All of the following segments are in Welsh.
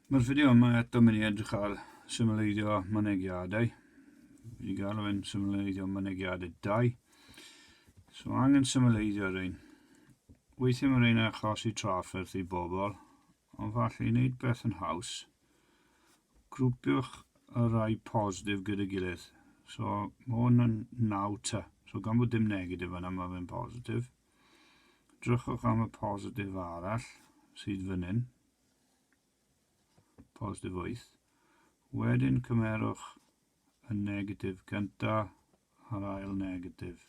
Mae'r fideo yma eto mynd i edrych ar Symleiddio mynegiadau. Fi gael o'n Symleiddio mynegiadau 2. So angen Symleiddio rhain. Weithiau mae rhain achosi trafferth i bobl, ond falle i wneud beth yn haws. Grwpiwch y rai positif gyda gilydd. So mae hwn yn 9 ta. So gan bod dim negatif yna, mae fe'n positif. Drychwch am y positif arall sydd fan hyn. Positif 8. Wedyn cymerwch y negatif gynta a'r ail negatif.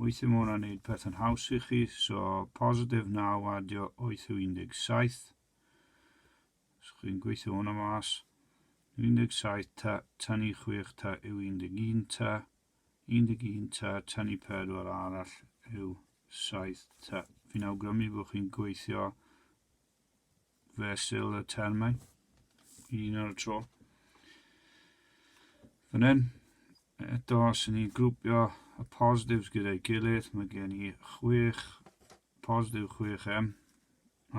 Weithiau mae hwnna'n gwneud peth yn haws i chi, so positif 9 adio 8 yw 17. So chi'n gweithio hwnna mas. 17 ta, tynnu 6 ta yw 11 ta. 11 ta, tynnu 4 arall yw 7 ta. Fi'n awgrymu bod chi'n gweithio fesul y termau. Un ar y tro. Fan hyn, eto os ni'n grwpio y positives gyda'i gilydd, mae gen i 6, positif 6m,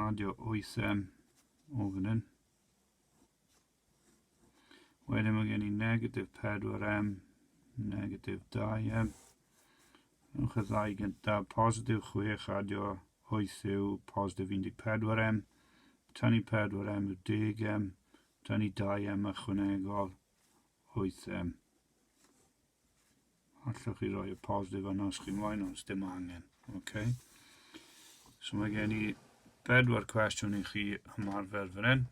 adio 8m o fan hyn. Wedyn mae gen i negatif 4m, negatif 2m. Ywch y ddau gyntaf, positif 6 adio 8 yw positif 14m. Tynnu 4m yw 10m. Tynnu 2m ychwanegol 8m. Allwch chi roi y positif yna os chi moyn, ond dim angen. Okay. So mae gen i 4 cwestiwn i chi ymarfer fan hyn.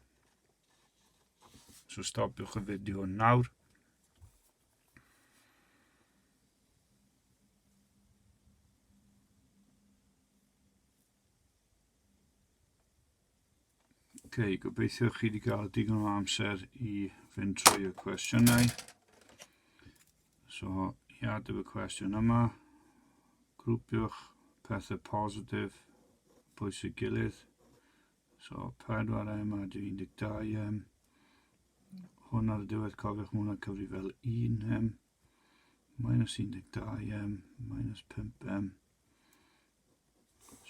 So stopiwch y fideo nawr. Okay, gobeithio chi wedi cael digon o amser i fynd trwy y cwestiynau. So, i adeb y cwestiwn yma, grwpiwch pethau positif bwysig gilydd. So, 4m adio 12m. Hwn ar y diwedd cofiwch mwyn cyfri fel 1m. Minus 12m, minus 5m.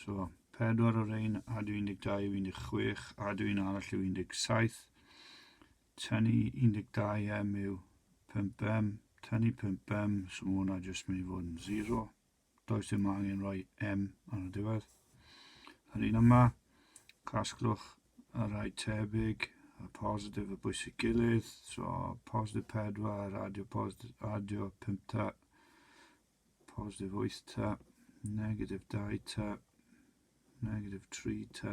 So, 4 o'r ein adio 12 yw 16, adio un arall yw 17. Tynnu 12m yw 5m, tynnu 5m, so mae hwnna jyst mynd i fod yn 0. Does dim angen rhoi m ar y diwedd. Yr un yma, casglwch y rai tebyg, y positif y bwysig gilydd, so positif 4, adio 5 ta, positif 8 ta, negatif 2 ta, negatif 3 ta,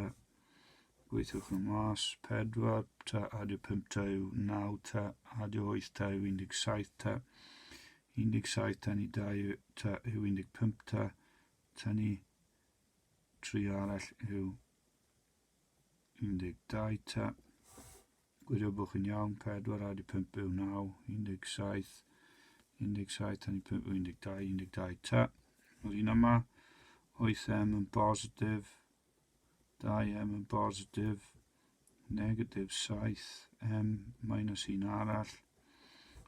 gweithiwch nhw mas, 4 ta, adio 5 ta yw 9 ta, adio 8 ta yw 17 ta, 17 tynnu 2 ta yw 15 ta, tynnu 3 arall yw 12 ta, gweidio bod chi'n iawn, 4 adio 5 yw 9, 17, 17 tynnu 5 yw 12, 12 ta. Yr un yma, 8m yn positif, 2m yn positif, negatif 7m minus 1 arall.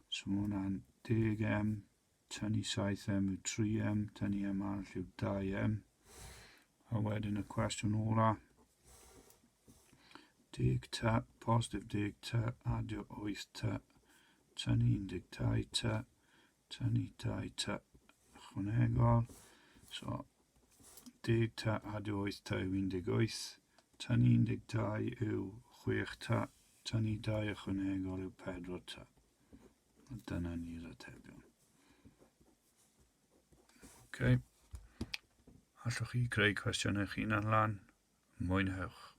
So mae hwnna'n 10m, tynnu 7m yw 3m, tynnu m arall yw 2m. A wedyn y cwestiwn ola, 10 ta, positif 10 ta, adio 8 ta, tynnu 12 ta, tynnu 2 ta, ychwanegol. So, 10 ta, adio 8 ta yw 18, tynnu 12 yw 6 ta, tynnu 2 ychwanegol yw 4 ta. A dyna ni'r atebion. Okay. Allwch chi greu cwestiynau chi'n lan, mwynhewch.